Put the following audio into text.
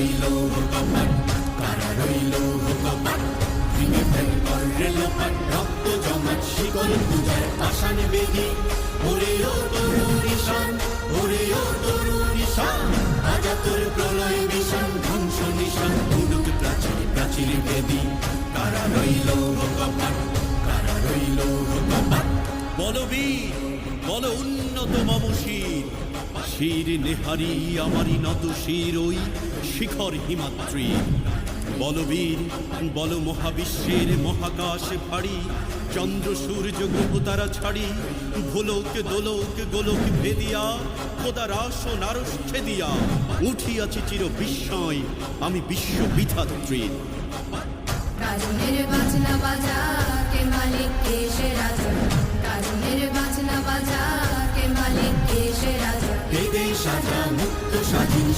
রইল কপাট, কারা রইল কপাট, ভেঙে ফেল কর রেলপাট, রক্ত জমাট শিকল পূজার পাষাণ বেদি, ওরে ও তরুণ ঈশান, ওরে ও তরুণ ঈশান, আজা তোর প্রলয় বিষাণ, ধ্বংস নিশান, উড়ুক প্রাচীর প্রাচীর বেদি, কারা রইল কপাট, কারা রইল কপাট। বলবীর বল উন্নত মম শির, শির নেহারি আমারি নত শির ওই শিখর হিমাদ্রি। বলবীর বল মহাবিশ্বের মহাকাশ ভারী, চন্দ্র সূর্য গ্রহ তারা ছাড়ি, ভোলক দোলক গোলক ভেদিয়া, খোদার আসন আরশ ছেদিয়া, উঠিয়াছি চির বিস্ময় আমি বিশ্ব বিধাত্রীর। কারণের বাজনা বাজা কে মালিক কে সে রাজা, কারণের বাজনা বাজা কে মালিক কে সে রাজা, বেদে সাজা মুক্ত স্বাধীন